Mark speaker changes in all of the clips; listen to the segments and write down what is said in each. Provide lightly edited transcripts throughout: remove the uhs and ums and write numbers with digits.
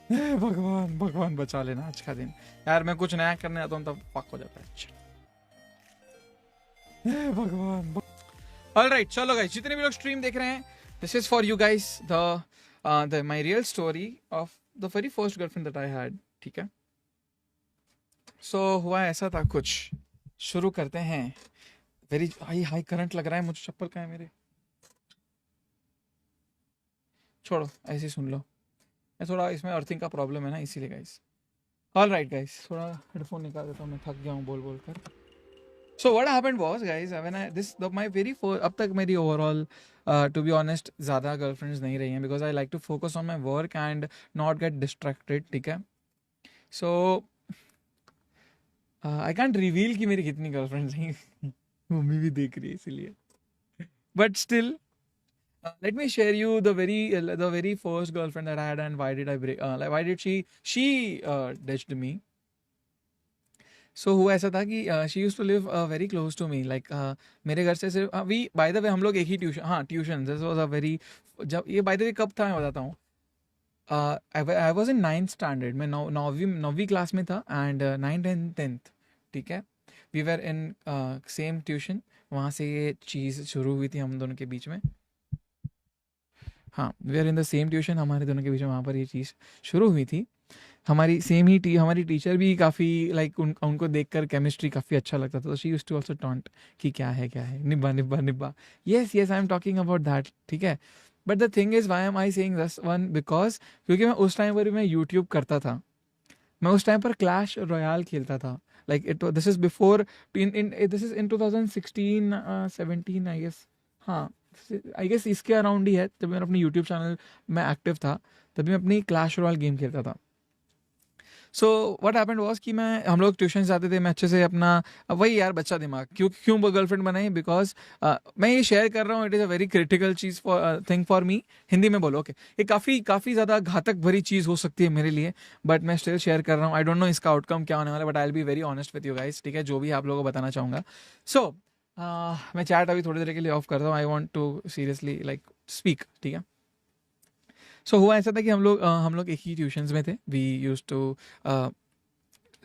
Speaker 1: हे भगवान भगवान बचा लेना आज का दिन। यार मैं कुछ नया करने आता हूँ तब पक हो जाता है। हे भगवान। ऑलराइट चलो गाइस, जितने भी लोग स्ट्रीम देख रहे हैं, this is for you guys the my real story of the very first girlfriend that I had. ठीक है, सो हुआ ऐसा था कुछ, शुरू करते हैं। वेरी हाई हाई करंट लग रहा है मुझे, चप्पल कहाँ है मेरे, छोड़ो ऐसे ही सुन लो। मैं थोड़ा इसमें अर्थिंग का प्रॉब्लम है ना, इसीलिए गाइस। ऑल राइट गाइस, थोड़ा हेडफोन निकाल देता हूँ, मैं थक गया हूँ बोल बोल कर। So what happened was guys, when I this my very अब तक मेरी ओवरऑल टू बी ऑनेस्ट ज़्यादा गर्लफ्रेंड्स नहीं रही हैं, because I like to focus on my work and not get distracted. ठीक है, सो आई कैंट रिवील कि मेरी कितनी गर्लफ्रेंड्स हैं। मम्मी भी देख रही है इसीलिए, but still let me share you the very first girlfriend that I had and why did I break like why did she ditched me. So हुआ ऐसा था कि she used to live very close to me, like मेरे घर से सिर्फ we by the way हम लोग एक ही ट्यूशन, हाँ tuition, this was a very, जब ये by the way कब था मैं बताता हूँ। I was in 9th standard, मैं नौवीं क्लास में था, एंड 9th and 10th। ठीक है, we were in same tuition, वहाँ से ये चीज़ शुरू हुई थी हम दोनों के बीच में। हाँ, we are in the same tuition, हमारे दोनों के बीच में वहाँ पर ये चीज़ शुरू हुई थी। हमारी सेम ही हमारी टीचर भी काफ़ी लाइक उनको देखकर केमिस्ट्री काफ़ी अच्छा लगता था, तो she used to also taunt कि क्या है निब्बा निब्बा निब्बा। Yes yes, I am talking about that. ठीक है, but the thing is why am I saying this one, because क्योंकि मैं उस टाइम पर मैं यूट्यूब करता था, मैं उस टाइम पर क्लैश रॉयल खेलता था। Like it this is before in this is in 2016 17 I guess. हाँ, आई गेस इसके अराउंड ही है, जब मैं अपनी यूट्यूब चैनल में एक्टिव था, तभी मैं अपनी क्लैश रॉयल गेम खेलता था। सो व्हाट हैपेंड वाज कि हम लोग ट्यूशन जाते थे, मैं अच्छे से अपना वही यार बच्चा दिमाग, क्यों वो गर्लफ्रेंड बनाई, बिकॉज मैं ये शेयर कर रहा हूँ, it is a very critical cheese for thing for me. Hindi में बोलो ओके, ये काफ़ी ज़्यादा घातक भरी चीज़ हो सकती है मेरे लिए, बट मैं स्टिल शेयर कर रहा हूँ। आई डोंट नो इसका आउटकम क्या होने वाला, but I will be very honest with you guys. ठीक है, जो भी आप लोगों को बताना चाहूँगा। सो मैं चैट अभी थोड़ी देर के लिए ऑफ करता हूँ, I want to seriously like speak. ठीक है, सो हुआ ऐसा था कि हम लोग एक ही ट्यूशन्स में थे, वी यूज टू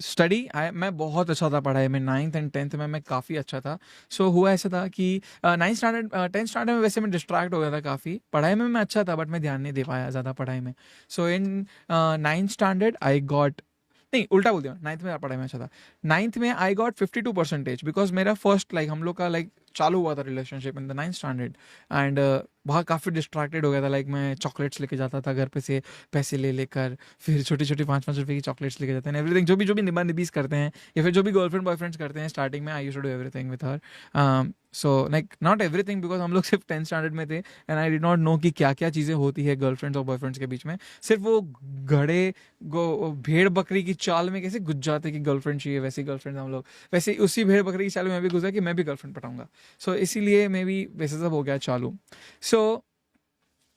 Speaker 1: स्टडी। मैं बहुत अच्छा था पढ़ाई में, 9th and 10th में मैं काफ़ी अच्छा था। सो हुआ ऐसा था कि 9th स्टैंडर्ड 10th स्टैंडर्ड में वैसे मैं डिस्ट्रैक्ट हो गया था काफ़ी, पढ़ाई में मैं अच्छा था बट मैं ध्यान नहीं दे पाया ज़्यादा पढ़ाई में। सो इन 9th स्टैंडर्ड आई गॉट, नहीं उल्टा बोल दिया, 9th में पढ़ाई में अच्छा था, 9th में आई गॉट 52% बिकॉज मेरा फर्स्ट लाइक हम लोग का लाइक चालू हुआ था relationship in the 9th standard. And बहुत काफ़ी डिस्ट्रैक्टेड हो गया था, लाइक मैं चॉकलेट्स लेके जाता था घर पे से, पैसे ले लेकर, फिर छोटी छोटी 5-5 रुपए की चॉकलेट्स लेके जाते हैं, एवरीथिंग जो भी निबा निबीस करते हैं, या फिर जो भी गर्लफ्रेंड बॉयफ्रेंड्स करते हैं स्टार्टिंग में, I used to do everything with her. So like not everything, because हम लोग सिर्फ 10th स्टैंडर्ड में थे and I did not know कि क्या क्या चीज़ें होती है गर्लफ्रेंड्स और बॉयफ्रेंड्स के बीच में। सिर्फ वो घड़े भेड़ बकरी की चाल में कैसे गुज जाते कि गर्लफ्रेंड चाहिए, वैसी गर्लफ्रेंड हम लोग, वैसे उसी भेड़ बकरी की चाल में मैं भी गुजरा कि मैं भी गर्लफ्रेंड पटाऊंगा। सो इसीलिए मे बी वैसे सब हो गया चालू। सो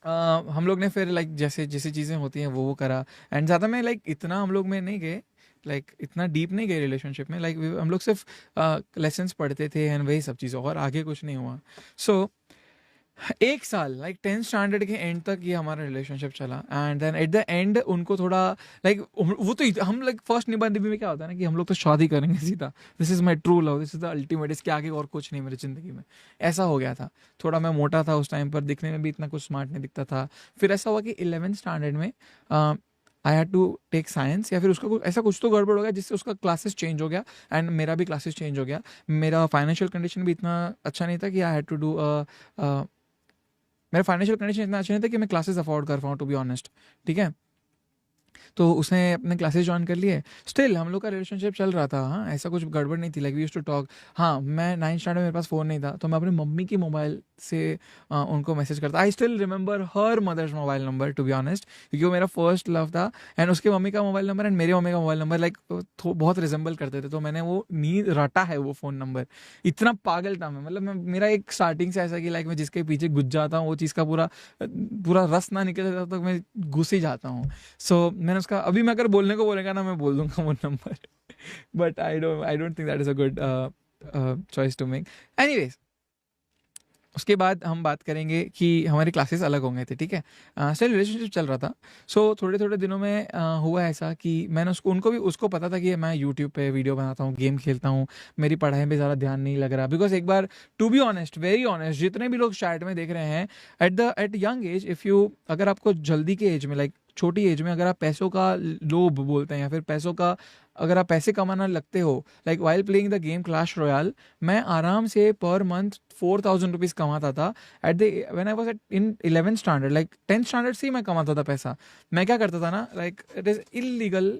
Speaker 1: हम लोग ने फिर लाइक जैसे जैसे चीज़ें होती हैं वो करा, एंड ज़्यादा मैं लाइक इतना हम लोग में नहीं गए, लाइक इतना डीप नहीं गए रिलेशनशिप में, लाइक हम लोग सिर्फ लेसन्स पढ़ते थे एंड वही सब चीज़ें, और आगे कुछ नहीं हुआ। सो एक साल लाइक 10th स्टैंडर्ड के एंड तक ये हमारा रिलेशनशिप चला, and then at the end उनको थोड़ा लाइक वो तो हम लाइक फर्स्ट निबंध में क्या होता है ना कि हम लोग तो शादी करेंगे सीधा, this is my true love, this is the ultimate, इसके आगे और कुछ नहीं मेरी ज़िंदगी में। ऐसा हो गया था। थोड़ा मैं मोटा था उस टाइम पर, दिखने में भी इतना कुछ स्मार्ट नहीं दिखता था। फिर ऐसा हुआ कि 11th स्टैंडर्ड में I had to take science, या फिर उसका ऐसा कुछ तो गड़बड़ हो गया जिससे उसका क्लासेस चेंज हो गया एंड मेरा भी क्लासेस चेंज हो गया। मेरा फाइनेंशियल कंडीशन भी इतना अच्छा नहीं था कि आई हैड टू डू मेरा फाइनेंशियल कंडीशन इतना अच्छा नहीं था कि मैं क्लासेस अफोर्ड कर पाऊँ, टू बी ऑनेस्ट। ठीक है, तो उसने अपने क्लासेस ज्वाइन कर लिए, स्टिल हम लोग का रिलेशनशिप चल रहा था। हाँ, ऐसा कुछ गड़बड़ नहीं थी, like we used to talk. हाँ, मैं 9th स्टैंडर्ड में मेरे पास फ़ोन नहीं था, तो मैं अपनी मम्मी की मोबाइल से उनको मैसेज करता। I still remember her mother's mobile number, to be honest, क्योंकि वो मेरा फर्स्ट लव था। एंड उसके मम्मी का मोबाइल नंबर एंड मेरे मम्मी का मोबाइल नंबर लाइक बहुत रिजेंबल करते थे, तो मैंने वो नींद रटा है वो फ़ोन नंबर। इतना पागल था मैं, मतलब मेरा एक स्टार्टिंग से ऐसा कि लाइक मैं जिसके पीछे घुस जाता हूँ वो चीज़ का पूरा पूरा रस ना निकले तब तक मैं घुस ही जाता हूँ। सो मैंने उसका, अभी मैं अगर बोलने को बोलेगा ना मैं बोल दूंगा वो number, but I don't think that is a good choice to make. Anyways, उसके बाद हम बात करेंगे कि हमारे क्लासेस अलग हो गए थे, ठीक है। स्टिल रिलेशनशिप चल रहा था। सो थोड़े थोड़े दिनों में हुआ ऐसा कि मैंने उसको पता था कि मैं यूट्यूब पे वीडियो बनाता हूँ, गेम खेलता हूँ, मेरी पढ़ाई में ज़्यादा ध्यान नहीं लग रहा। बिकॉज एक बार, to be honest, very honest, जितने भी लोग चैट में देख रहे हैं, at young age, if you, अगर आपको जल्दी के एज में, लाइक छोटी एज में, अगर आप पैसों का लोभ बोलते हैं या फिर पैसों का, अगर आप पैसे कमाना लगते हो, like while playing the game Clash Royale, मैं आराम से पर मंथ 4,000 रुपीज़ कमाता था। At the when I was at in 11th standard, like 10th standard से ही मैं कमाता था पैसा। मैं क्या करता था ना, लाइक इट इज़ इलीगल,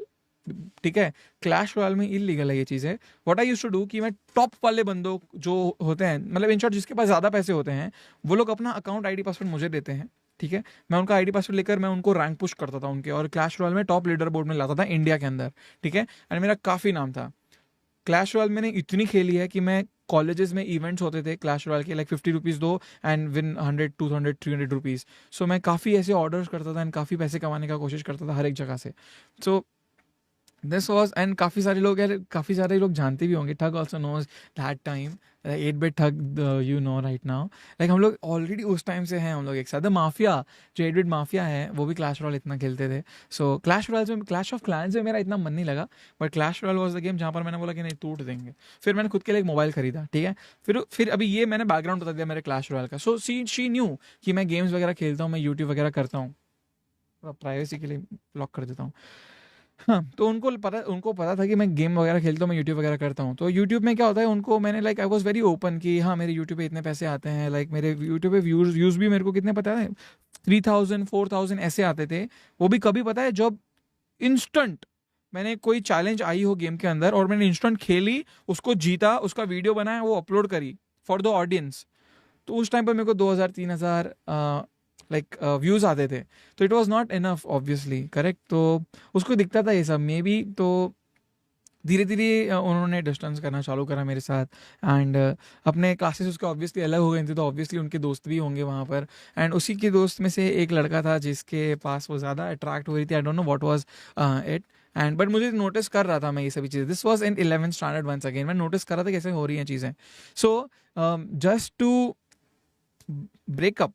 Speaker 1: ठीक है, क्लैश रॉयल में इलीगल है ये चीज़ें। What I used to do कि मैं टॉप वाले बंदों जो होते हैं, मतलब इन शॉर्ट जिसके पास ज़्यादा पैसे होते हैं, वो लोग अपना अकाउंट आईडी पासवर्ड मुझे देते हैं, ठीक है। मैं उनका आईडी पासवर्ड लेकर मैं उनको रैंक पुश करता था उनके, और क्लैश रॉयल में टॉप लीडर बोर्ड में लाता था इंडिया के अंदर, ठीक है। एंड मेरा काफ़ी नाम था। क्लैश रॉयल मैंने इतनी खेली है कि मैं कॉलेजेस में इवेंट्स होते थे क्लैश रॉयल के, लाइक 50 रुपीज़ दो एंड विन 100 200 300 रुपीज़। सो मैं काफ़ी ऐसे ऑर्डर्स करता था एंड काफ़ी पैसे कमाने का कोशिश करता था हर एक जगह से। सो दिस वॉज, एंड काफ़ी सारे लोग यार, काफ़ी सारे लोग जानते भी होंगे, ठग also knows that time, 8-bit ठग, you know right now, like हम लोग ऑलरेडी उस टाइम से हैं हम लोग एक साथ। द माफिया, जो 8-bit माफिया है, वो भी क्लैश रॉयल इतना खेलते थे। सो क्लैश रॉयल में, क्लैश ऑफ क्लैंस में मेरा इतना मन नहीं लगा, but Clash Royale was the game जहाँ पर मैंने बोला कि नहीं, टूट देंगे। फिर मैंने खुद के लिए एक मोबाइल खरीदा, ठीक है। फिर अभी ये मैंने बैकग्राउंड बता दिया मेरे क्लैश रॉयल का। सो शी न्यू कि मैं गेम्स वगैरह खेलता हूँ, मैं यूट्यूब वगैरह करता हूँ, प्राइवेसी के लिए लॉक कर देता हूँ। हाँ, तो उनको पता था कि मैं गेम वगैरह खेलता हूँ, मैं यूट्यूब वगैरह करता हूँ। तो यूट्यूब में क्या होता है, उनको मैंने, like I was very open कि हाँ, मेरे यूट्यूब पे इतने पैसे आते हैं, लाइक मेरे यूट्यूब पे व्यूज़ भी मेरे को कितने पता है, 3,000 4,000 ऐसे आते थे। वो भी कभी पता है जब इंस्टेंट मैंने कोई चैलेंज आई हो गेम के अंदर और मैंने इंस्टेंट खेली, उसको जीता, उसका वीडियो बनाया, वो अपलोड करी फॉर द ऑडियंस, तो उस टाइम पर मेरे को 2,000 3,000 लाइक व्यूज़ आते थे। तो it was not enough obviously, correct. तो उसको दिखता था ये सब, मे बी। तो धीरे धीरे उन्होंने डिस्टेंस करना चालू करा मेरे साथ, एंड अपने क्लासेस उसके ऑब्वियसली अलग हो गए थे, तो ऑब्वियसली उनके दोस्त भी होंगे वहाँ पर। एंड उसी के दोस्त में से एक लड़का था जिसके पास वो ज़्यादा अट्रैक्ट हो रही थी, I don't know what was it. And but मुझे नोटिस कर रहा था मैं ये सभी चीज़ें। This was in 11th standard, once again मैं नोटिस कर रहा था कैसे हो रही हैं चीज़ें। So just to breakup,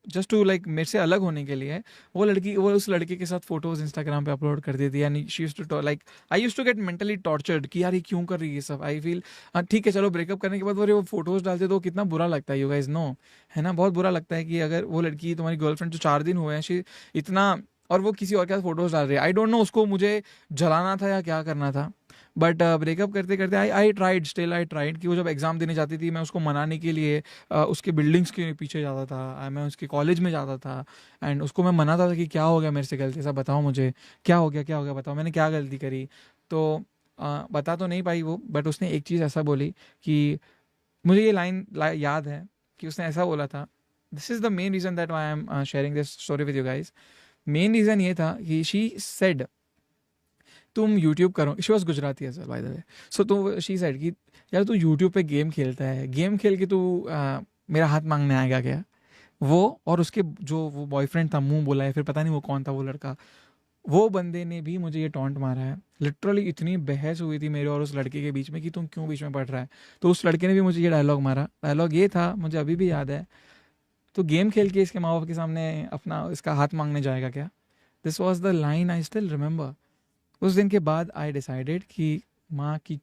Speaker 1: just to like मेरे से अलग होने के लिए, वो उस लड़के के साथ फोटोज इंस्टाग्राम पे अपलोड कर देती है। And she used to like, I used to get mentally tortured कि यार ये क्यों कर रही है ये सब। आई फील ठीक है, चलो ब्रेकअप करने के बाद वो फोटोज डालते तो कितना बुरा लगता है, यू गाइस नो, है ना। बहुत बुरा लगता है कि अगर वो लड़की तुम्हारी गर्लफ्रेंड जो 4 दिन हुए हैं, शी इतना, और वो किसी और के साथ फोटोज डाल रही है। आई डोंट नो उसको मुझे जलाना था या क्या करना था, बट ब्रेकअप करते करते I tried, still I tried कि वो जब एग्ज़ाम देने जाती थी, मैं उसको मनाने के लिए उसके बिल्डिंग्स के पीछे जाता था, मैं उसके कॉलेज में जाता था, एंड उसको मैं मनाता था कि क्या हो गया मेरे से गलती, सब बताओ मुझे, क्या हो गया बताओ, मैंने क्या गलती करी। तो बता तो नहीं पाई वो, बट उसने एक चीज़ ऐसा बोली कि मुझे ये लाइन याद है कि उसने ऐसा बोला था, this is the main reason that I am sharing this story with you guys. Main reason ये था कि शी सेड तुम यूट्यूब करो, she was Gujarati as well by the way. So तो शी सेड कि यार तू यूट्यूब पे गेम खेलता है, गेम खेल के तू मेरा हाथ मांगने आएगा क्या। वो और उसके जो वो बॉयफ्रेंड था, मुंह बोला है, फिर पता नहीं वो कौन था वो लड़का, वो बंदे ने भी मुझे ये टॉन्ट मारा है। लिटरली इतनी बहस हुई थी मेरे और उस लड़के के बीच में कि तुम क्यों बीच में पड़ रहा है। तो उस लड़के ने भी मुझे ये डायलॉग मारा। डायलॉग ये था, मुझे अभी भी याद है, तो गेम खेल के इसके माँ बाप के सामने अपना इसका हाथ मांगने जाएगा क्या। This was the line I still remember. उस दिन के बाद आई डिसाइडेड कि माँ की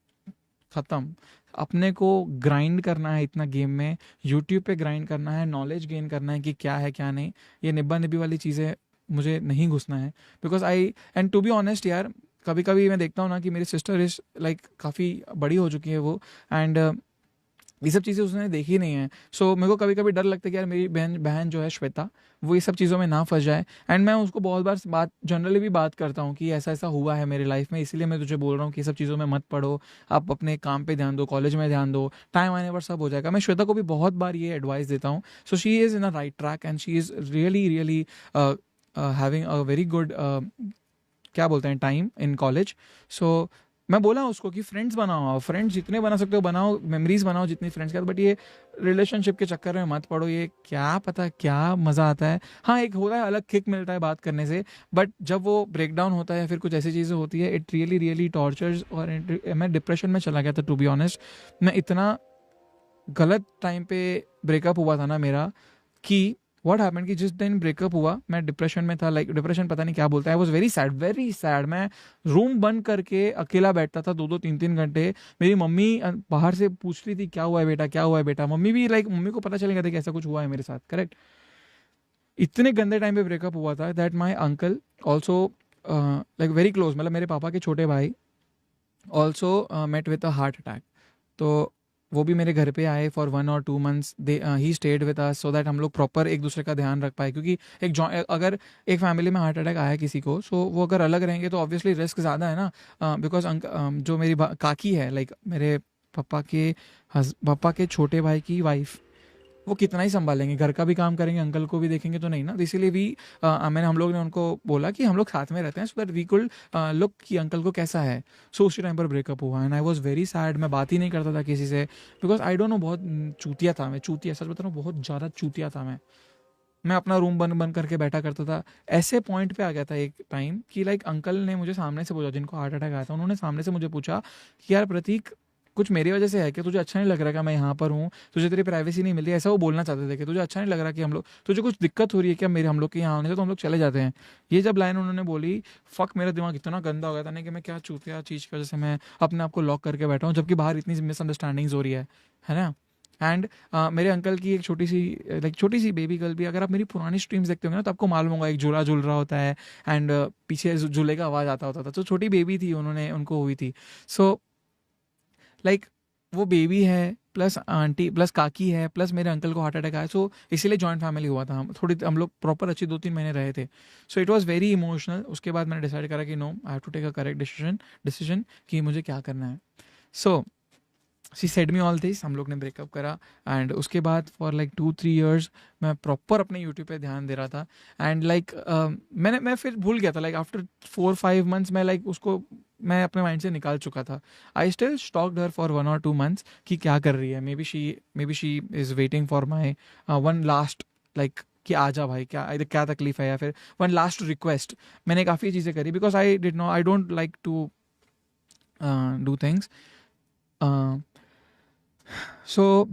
Speaker 1: ख़त्म, अपने को ग्राइंड करना है इतना गेम में, यूट्यूब पे ग्राइंड करना है, नॉलेज गेन करना है कि क्या है क्या नहीं, ये निब्बा निब्बी वाली चीज़ें मुझे नहीं घुसना है। Because I, and to be honest यार, कभी कभी मैं देखता हूँ ना कि मेरी सिस्टर इज लाइक काफ़ी बड़ी हो चुकी है वो, एंड ये सब चीज़ें उसने देखी नहीं है। सो मेरे को कभी कभी डर लगता है कि यार मेरी बहन जो है श्वेता, वो ये सब चीज़ों में ना फंस जाए। एंड मैं उसको बहुत बार जनरली भी बात करता हूँ कि ऐसा ऐसा हुआ है मेरी लाइफ में, इसीलिए मैं तुझे बोल रहा हूँ कि ये सब चीज़ों में मत पढ़ो, आप अपने काम पे ध्यान दो, कॉलेज में ध्यान दो, टाइम आने पर सब हो जाएगा। मैं श्वेता को भी बहुत बार ये एडवाइस देता हूँ। So she is in a right track and she is really having a very good, क्या बोलते हैं, टाइम इन कॉलेज। सो मैं बोला उसको कि फ्रेंड्स बनाओ, फ्रेंड्स जितने बना सकते हो बनाओ, मेमोरीज बनाओ जितनी फ्रेंड्स के साथ, बट ये रिलेशनशिप के चक्कर में मत पड़ो, ये क्या पता क्या मज़ा आता है। हाँ, एक होता है अलग किक मिलता है बात करने से, बट जब वो ब्रेक डाउन होता है फिर कुछ ऐसी चीज़ें होती है, इट रियली रियली टॉर्चर्स। और मैं डिप्रेशन में चला गया था टू बी ऑनेस्ट। मैं इतना गलत टाइम पे ब्रेकअप हुआ था ना मेरा, कि व्हाट हैपेंड कि जिस दिन ब्रेकअप हुआ मैं डिप्रेशन में था, लाइक डिप्रेशन पता नहीं क्या बोलते हैं, आई वाज वेरी सैड। मैं रूम बंद करके अकेला बैठता था 2-3 घंटे। मेरी मम्मी बाहर से पूछ रही थी क्या हुआ है बेटा, क्या हुआ है बेटा। मम्मी भी लाइक मम्मी को पता चलेगा था कि ऐसा कुछ हुआ है मेरे साथ, करेक्ट। इतने गंदे टाइम पे ब्रेकअप हुआ था that my uncle also, like very close, मतलब मेरे पापा के छोटे भाई also met with a heart attack. तो वो भी मेरे घर पे आए फॉर 1 or 2 months। दे ही stayed with us so that हम लोग प्रॉपर एक दूसरे का ध्यान रख पाए, क्योंकि अगर एक फैमिली में हार्ट अटैक आया किसी को, सो वो अगर अलग रहेंगे तो ऑब्वियसली रिस्क ज़्यादा है ना। बिकॉज जो मेरी काकी है, लाइक मेरे पापा के छोटे भाई की वाइफ, वो कितना ही संभालेंगे, घर का भी काम करेंगे, अंकल को भी देखेंगे तो नहीं ना। तो इसीलिए भी मैंने हम लोग ने उनको बोला कि हम लोग साथ में रहते हैं, so that we could look कि अंकल को कैसा है। सो उसी टाइम पर ब्रेकअप हुआ and I was very sad. मैं बात ही नहीं करता था किसी से, बिकॉज आई डोंट नो, बहुत चूतिया था मैं, चूतिया, सच बता रहा हूँ, बहुत ज़्यादा चूतिया था मैं अपना रूम बंद बंद करके बैठा करता था। ऐसे पॉइंट पे आ गया था एक टाइम कि लाइक अंकल ने मुझे सामने से पूछा, जिनको हार्ट अटैक आया था, उन्होंने सामने से मुझे पूछा कि यार प्रतीक, कुछ मेरी वजह से है कि तुझे अच्छा नहीं लग रहा कि मैं यहाँ पर हूँ, तुझे तेरी प्राइवेसी नहीं मिल रही, ऐसा वो बोलना चाहते थे कि तुझे अच्छा नहीं लग रहा कि हम लोग, तुझे कुछ दिक्कत हो रही है क्या मेरे हम लोग के यहाँ आने से, तो हम लोग चले जाते हैं। ये जब लाइन उन्होंने बोली, फक, मेरा दिमाग इतना गंदा हो गया था ना कि मैं क्या चूतिया चीज़ की वजह से मैं अपने आप को लॉक करके बैठा हूँ, जबकि बाहर इतनी मिसअंडरस्टैंडिंग्स हो रही है ना। एंड मेरे अंकल की एक छोटी सी बेबी गर्ल भी, अगर आप मेरी पुरानी स्ट्रीम्स देखते होंगे ना तो आपको मालूम होगा, एक झूला झूल रहा होता है एंड पीछे झूले का आवाज़ आता होता था। तो छोटी बेबी थी, उनको हुई थी। सो लाइक वो बेबी है, प्लस आंटी, प्लस काकी है, प्लस मेरे अंकल को हार्ट अटैक आया। सो इसीलिए जॉइंट फैमिली हुआ था, हम लोग प्रॉपर अच्छी 2-3 महीने रहे थे। So it was very emotional. उसके बाद मैंने डिसाइड करा कि no, I have to take a correct decision कि मुझे क्या करना है। So she said me all this, हम लोग ने ब्रेकअप करा एंड उसके बाद फॉर लाइक 2-3 years मैं प्रॉपर अपने यूट्यूब पे ध्यान दे रहा था। एंड लाइक मैं फिर भूल गया था, लाइक आफ्टर 4-5 months मैं लाइक उसको मैं अपने माइंड से निकाल चुका था। I still stocked her for 1 or 2 months कि क्या कर रही है। May be she is waiting for my one last, like कि आ जा भाई, क्या तकलीफ है, या फिर वन लास्ट रिक्वेस्ट। मैंने काफ़ी चीज़ें करी because I don't like to do things. So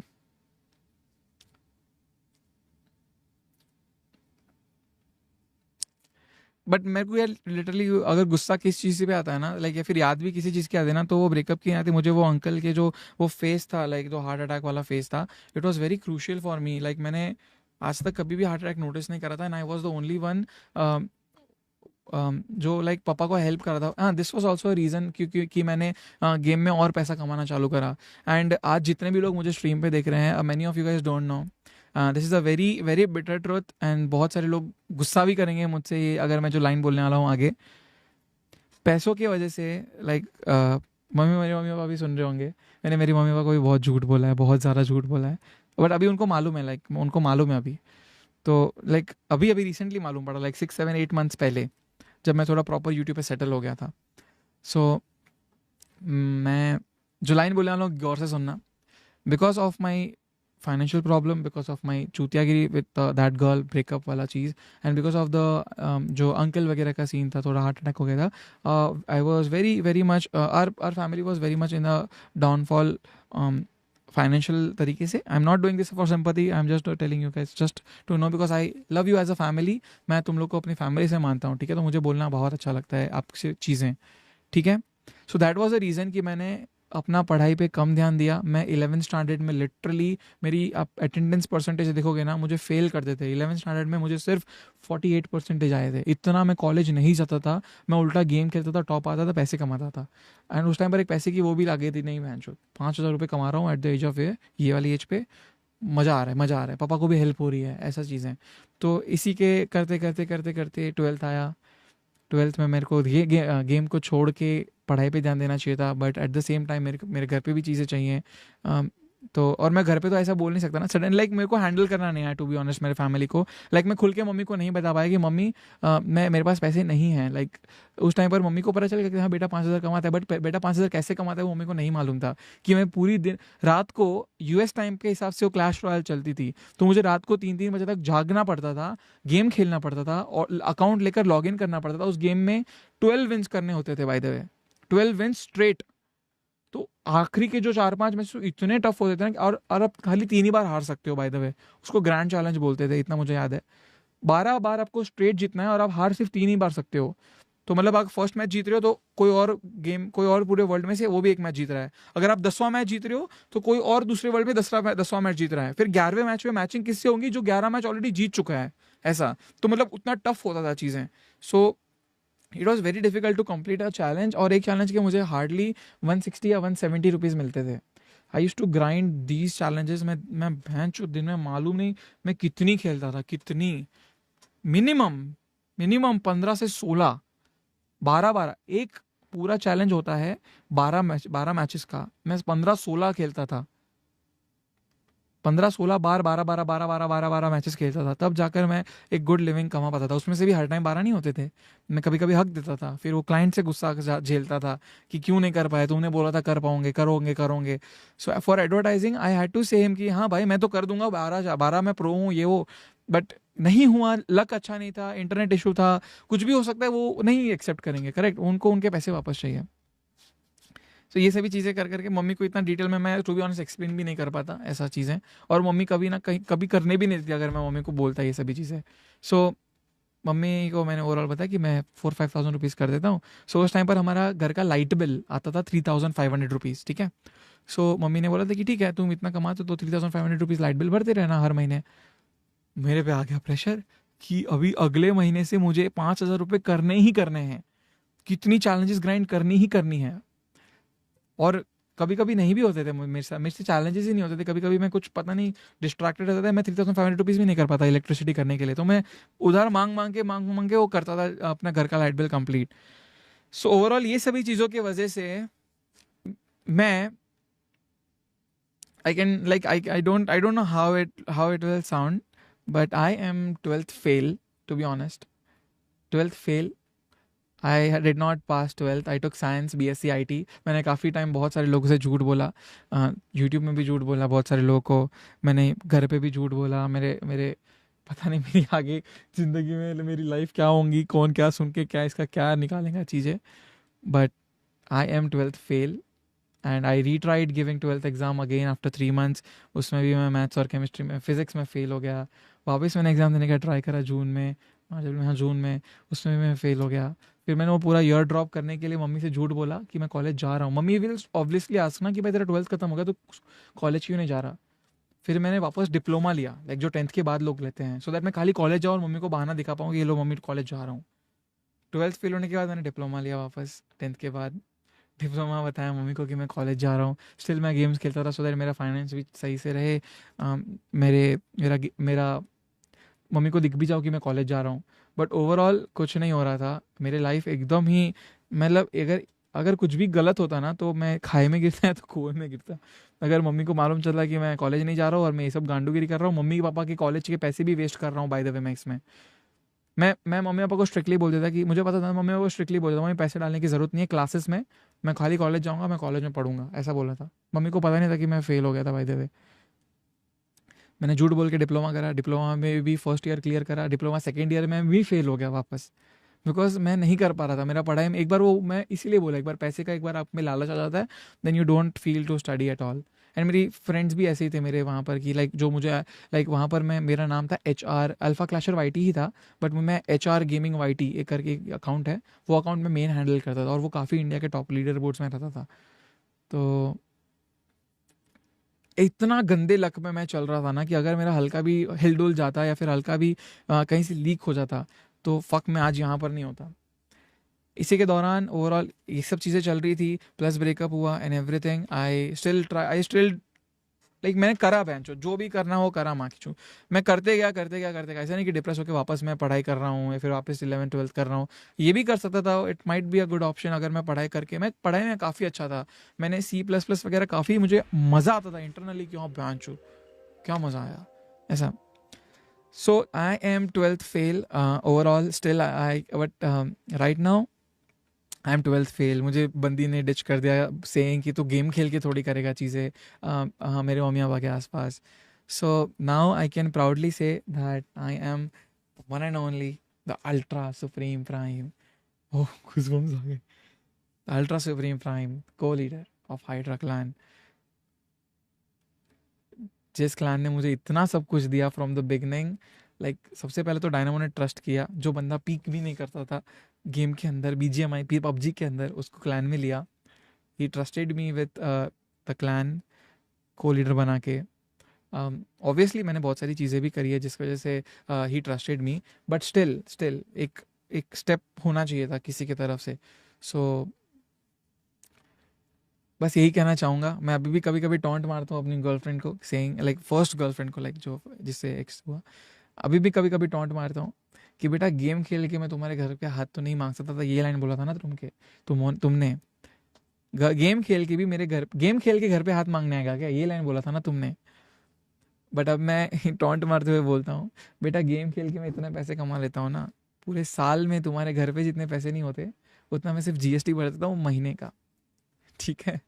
Speaker 1: but मेरे को यार लिटरली अगर गुस्सा किस चीज़ पे आता है ना, लाइक या फिर याद भी किसी चीज़ की आती है ना, तो वो ब्रेकअप की आती है मुझे। वो अंकल के जो वो फेस था, लाइक जो हार्ट अटैक वाला फेस था, it was very crucial for me. Like मैंने आज तक कभी भी हार्ट अटैक नोटिस नहीं करा था and I was the only one जो लाइक पापा को हेल्प कर रहा था। हाँ, this was also a reason क्योंकि कि मैंने गेम में और पैसा कमाना चालू करा। एंड आज जितने भी लोग मुझे स्ट्रीम पे देख रहे हैं, many of you guys don't know, this is a very very bitter truth. And बहुत सारे लोग गुस्सा भी करेंगे मुझसे ये अगर मैं जो लाइन बोलने वाला हूँ आगे। पैसों की वजह से, लाइक मेरे मम्मी पापा भी सुन रहे होंगे, मैंने मेरी मम्मी पापा को भी बहुत झूठ बोला है, बहुत ज़्यादा झूठ बोला है। बट अभी उनको मालूम है, लाइक उनको मालूम है अभी। तो लाइक अभी अभी रिसेंटली मालूम पड़ा, लाइक 6-7-8 months पहले, जब मैं थोड़ा प्रॉपर यूट्यूब पे सेटल हो गया था। सो मैं जो लाइन बोलने वाला हूँ गौर से सुनना। Because of my financial problem, because of my चूतियागिरी विद दैट गर्ल, ब्रेकअप वाला चीज़, एंड बिकॉज ऑफ द जो अंकल वगैरह का सीन था, थोड़ा हार्ट अटैक हो गया था। I was very very much, our family was very much in the downfall financial तरीके से। I am not doing this for sympathy, I am just telling you guys just to know, because I love you as a family. मैं तुम लोग को अपनी family से मानता हूँ, ठीक है। तो मुझे बोलना बहुत अच्छा लगता है आपसे चीज़ें, ठीक है। So that was the reason कि मैंने अपना पढ़ाई पे कम ध्यान दिया। मैं 11th स्टैंडर्ड में लिटरली, मेरी आप अटेंडेंस परसेंटेज देखोगे ना, मुझे फेल कर देते। 11th स्टैंडर्ड में मुझे सिर्फ 48% आए थे। इतना मैं कॉलेज नहीं जाता था, मैं उल्टा गेम खेलता था, टॉप आता था, पैसे कमाता था। एंड उस टाइम पर एक पैसे की वो भी लगी थी, नहीं बहन चो, 5,000 रुपये कमा रहा हूँ एट द एज ऑफ ये वाली एज पे। मज़ा आ रहा है, मज़ा आ रहा है, पापा को भी हेल्प हो रही है, ऐसा चीज़ें। तो इसी के करते करते करते करते 12th आया। 12th में मेरे को गेम को छोड़ के पढ़ाई पे ध्यान देना चाहिए था, but at the same time मेरे घर पे भी चीज़ें चाहिए। तो और मैं घर पे तो ऐसा बोल नहीं सकता ना सडन, लाइक मेरे को हैंडल करना नहीं आया टू बी ऑनेस्ट मेरे फैमिली को। लाइक मैं खुल के मम्मी को नहीं बता पाया कि मम्मी मेरे पास पैसे नहीं हैं। लाइक उस टाइम पर मम्मी को पता चल गया कि हाँ बेटा 5,000 कमाता है, बट बेटा 5,000 कैसे कमाता है वो मम्मी को नहीं मालूम था। कि मैं पूरी दिन रात को यूएस टाइम के हिसाब से वो क्लैश रॉयल चलती थी, तो मुझे रात को 3-3 बजे तक जागना पड़ता था, गेम खेलना पड़ता था और अकाउंट लेकर लॉग इन करना पड़ता था। उस गेम में 12 विन्स करने होते थे, bye the way 12 wins straight. तो आखिरी के जो 4-5 मैच इतने टफ होते थे ना और अब खाली 3 ही बार हार सकते हो बाय द वे। उसको ग्रैंड चैलेंज बोलते थे, इतना मुझे याद है। 12 बार आपको स्ट्रेट जीतना है और आप हार सिर्फ 3 ही बार सकते हो। तो मतलब आप फर्स्ट मैच जीत रहे हो तो कोई और पूरे वर्ल्ड में से वो भी एक मैच जीत रहा है। अगर आप 10वां मैच जीत रहे हो तो कोई और दूसरे वर्ल्ड में 10वां मैच जीत रहा है। फिर 11वें मैच में मैचिंग किससे होगी? जो 11 मैच ऑलरेडी जीत चुका है। ऐसा तो मतलब उतना टफ होता था चीज़ें। सो it was very difficult to complete a challenge. और एक चैलेंज के मुझे हार्डली 160 या 170 रुपीज़ मिलते थे। I use to grind these challenges. मैं भैंस दिन में मालूम नहीं मैं कितनी खेलता था, कितनी। मिनिमम मिनिमम 15 से 16, 12 एक पूरा चैलेंज होता है 12 मैचेस का। मैं 15-16 खेलता था, 15-16 बार 12 मैचेस खेलता था। तब जाकर मैं एक गुड लिविंग कमा पाता था। उसमें से भी हर टाइम 12 नहीं होते थे। मैं कभी कभी हक देता था, फिर वो क्लाइंट से गुस्सा झेलता था कि क्यों नहीं कर पाए, तुमने बोला था कर पाओगे, करोगे करोगे। So for advertising I had to say him कि हाँ भाई मैं तो कर दूंगा, 12 मैं प्रो हूँ ये वो। बट नहीं हुआ, लक अच्छा नहीं था, इंटरनेट इशू था, कुछ भी हो सकता है, वो नहीं एक्सेप्ट करेंगे। करेक्ट, उनको उनके पैसे वापस चाहिए। तो ये सभी चीज़ें कर करके मम्मी को इतना डिटेल में मैं टू बी ऑनेस्ट एक्सप्लेन भी नहीं कर पाता ऐसा चीज़ें। और मम्मी कभी ना कहीं कभी करने भी नहीं देती अगर मैं मम्मी को बोलता ये सभी चीज़ें। सो मम्मी को मैंने ओवरऑल बताया कि मैं 4-5 थाउजेंड रुपीज़ कर देता हूँ। सो उस टाइम पर हमारा घर का लाइट बिल आता था 3500 रुपीज़, ठीक है। सो मम्मी ने बोला था कि ठीक है तुम इतना कमाते तो 3500 रुपीज़ लाइट बिल भरते रहना हर महीने। मेरे पे आ गया प्रेशर कि अभी अगले महीने से मुझे 5,000 रुपये करने ही करने हैं, कितनी चैलेंजेस ग्राइंड करनी ही करनी है। और कभी कभी नहीं भी होते थे मेरे से चैलेंजेस ही नहीं होते थे। कभी कभी मैं कुछ पता नहीं डिस्ट्रैक्टेड रहता था, मैं 3500 रुपीज़ भी नहीं कर पाता इलेक्ट्रिसिटी करने के लिए। तो मैं उधार मांग के वो करता था अपना घर का light bill complete. So overall ये सभी चीज़ों की वजह से मैं I don't know how it will sound, but I am 12th fail, to be honest. 12th fail. I did not pass 12th। I took science BSc IT। मैंने काफ़ी time बहुत सारे लोगों से झूठ बोला, यूट्यूब में भी झूठ बोला बहुत सारे लोगों को, मैंने घर पे भी झूठ बोला। मेरे मेरे पता नहीं मेरी आगे ज़िंदगी में मेरी लाइफ क्या होंगी, कौन क्या सुन के क्या इसका क्या निकालेगा चीज़ें। But I am 12th fail and I retried giving 12th exam again after 3 months। उसमें भी मैं मैथ्स और केमिस्ट्री में, फिज़िक्स में फ़ेल हो गया। वापस मैंने एग्ज़ाम देने का ट्राई करा जून में, हाँ जून में, उसमें भी मैं फ़ेल हो गया। फिर मैंने वो पूरा ईयर ड्रॉप करने के लिए मम्मी से झूठ बोला कि मैं कॉलेज जा रहा हूँ। मम्मी विल ऑब्वियसली आस्क कि भाई तेरा 12th खत्म हो गया तो कॉलेज क्यों नहीं जा रहा। फिर मैंने वापस डिप्लोमा लिया, लाइक जो 10th के बाद लोग लेते हैं, सो दैट मैं खाली कॉलेज जाऊँ और मम्मी को बहाना दिखा पाऊँ कि ये लो मम्मी कॉलेज जा रहा हूँ। 12th फेल होने के बाद मैंने डिप्लोमा लिया वापस 10th के बाद। डिप्लोमा बताया मम्मी को कि मैं कॉलेज जा रहा हूँ। स्टिल मैं गेम्स खेलता था सो दैट मेरा फाइनेंस भी सही से रहे। मेरे मेरा मेरा मम्मी को दिख भी जाओ कि मैं कॉलेज जा रहा हूँ। बट ओवरऑल कुछ नहीं हो रहा था। मेरी लाइफ एकदम ही, मतलब अगर अगर कुछ भी गलत होता ना तो मैं खाई में गिरता है तो कुएं में गिरता। अगर मम्मी को मालूम चला कि मैं कॉलेज नहीं जा रहा हूँ और मैं ये सब गांडूगिरी कर रहा हूँ, मम्मी पापा के कॉलेज के पैसे भी वेस्ट कर रहा हूँ बाय द वे मैं इसमें, मैं मम्मी पापा को स्ट्रिक्टली बोल देता कि मुझे पता था, मम्मी पापा को स्ट्रिक्टली बोल देता मम्मी पैसे डालने की ज़रूरत नहीं है क्लासेस में, मैं खाली कॉलेज जाऊँगा, मैं कॉलेज में पढ़ूंगा, ऐसा बोला था। मम्मी को पता नहीं था कि मैं फेल हो गया था बाय द वे। मैंने झूठ बोल के डिप्लोमा करा, डिप्लोमा में भी फर्स्ट ईयर क्लियर करा, डिप्लोमा सेकेंड ईयर में भी फेल हो गया वापस, बिकॉज मैं नहीं कर पा रहा था। मेरा पढ़ाई में एक बार वो मैं इसीलिए बोला, एक बार पैसे का एक बार आप में लालच आ जाता है then you don't feel to study at all. And मेरी फ्रेंड्स भी ऐसे ही थे मेरे वहाँ पर कि लाइक जो मुझे लाइक वहाँ पर मैं, मेरा नाम था HR अल्फा क्लैशर YT ही था, बट मैं HR गेमिंग YT एक करके अकाउंट है, वो अकाउंट में मेन हैंडल करता था और वो काफ़ी इंडिया के टॉप लीडर बोर्ड्स में रहता था। तो इतना गंदे लक में मैं चल रहा था ना कि अगर मेरा हल्का भी हिल डुल जाता या फिर हल्का भी कहीं से लीक हो जाता तो फक मैं आज यहाँ पर नहीं होता। इसी के दौरान ओवरऑल ये सब चीज़ें चल रही थी, प्लस ब्रेकअप हुआ and everything. I still like मैंने करा बेंचो, जो भी करना हो करा, माँ खींचू। मैं करते गया ऐसा नहीं कि डिप्रेस होकर वापस मैं पढ़ाई कर रहा हूँ या फिर वापस 11th 12th कर रहा हूँ। ये भी कर सकता था, it might be a good option अगर मैं पढ़ाई करके, मैं पढ़ाई में काफ़ी अच्छा था। मैंने C++ वगैरह काफ़ी, मुझे मज़ा आता था इंटरनली, क्यों बेंचो क्या मज़ा आया ऐसा। So I am 12th fail overall still I, but right now I am 12th fail. मुझे बंदी ने डिच कर दिया सेइंग कि तू गेम खेल के थोड़ी करेगा चीज़ें, हाँ मेरे मम्मी पापा के आसपास। So now I can proudly say that I am one and only the ultra supreme prime, oh goosebumps आ गए, ultra supreme prime co leader of Hydra clan, जिस क्लैन ने मुझे इतना सब कुछ दिया फ्रॉम द बिगनिंग। लाइक सबसे पहले तो डायनामो ने ट्रस्ट किया, जो बंदा पीक भी नहीं करता था गेम के अंदर, BGMI पबजी के अंदर, उसको क्लैन में लिया। He trusted me with the clan, co leader बना के। ऑब्वियसली मैंने बहुत सारी चीज़ें भी करी है जिस वजह से he trusted me, but still still एक एक स्टेप होना चाहिए था किसी की तरफ से। सो बस यही कहना चाहूँगा। मैं अभी भी कभी कभी टॉन्ट मारता हूँ अपनी गर्लफ्रेंड को, सेइंग लाइक फर्स्ट गर्लफ्रेंड को, लाइक जो जिससे एक्स हुआ, अभी भी कभी कभी टॉन्ट मारता हूँ कि बेटा गेम खेल के मैं तुम्हारे घर पे हाथ तो नहीं मांग सकता था, ये लाइन बोला था ना तुमने गेम खेल के भी गेम खेल के घर पे हाथ मांगने आएगा क्या, ये लाइन बोला था ना तुमने। बट अब मैं टॉन्ट मारते हुए बोलता हूँ, बेटा गेम खेल के मैं इतने पैसे कमा लेता हूँ ना, पूरे साल में तुम्हारे घर पे जितने पैसे नहीं होते उतना मैं सिर्फ GST भर देता हूँ महीने का, ठीक है।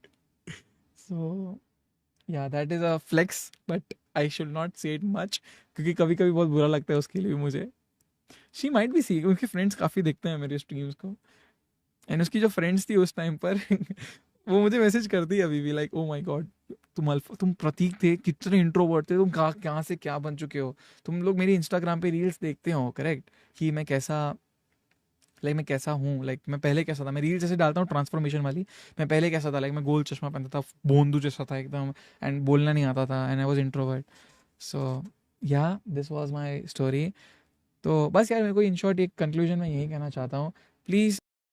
Speaker 1: So yeah that is a flex, but I should not say it much, क्योंकि कभी कभी बहुत बुरा लगता है उसके लिए भी मुझे। शी माइट भी सी, उनके फ्रेंड्स काफ़ी देखते हैं मेरे स्ट्रीम्स को, एंड उसकी जो फ्रेंड्स थी उस टाइम पर वो मुझे मैसेज करती है अभी भी, लाइक ओ माय गॉड, तुम प्रतीक थे, कितने इंट्रोवर्ट थे तुम, कहाँ से क्या बन चुके हो। तुम लोग मेरी इंस्टाग्राम पे रील्स देखते हो करेक्ट, कि मैं कैसा हूँ, लाइक मैं पहले कैसा था, मैं रील्स जैसे डालता हूँ ट्रांसफॉर्मेशन वाली, मैं पहले कैसा था, लाइक मैं गोल चश्मा पहनता था, बोंदू जैसा था एकदम, एंड बोलना नहीं आता था, एंड आई वॉज इंट्रोवर्ट। सो या दिस वॉज माई स्टोरी। तो बस यार, मेरे को इन शॉर्ट एक कंक्लूजन में यही कहना चाहता हूँ, प्लीज़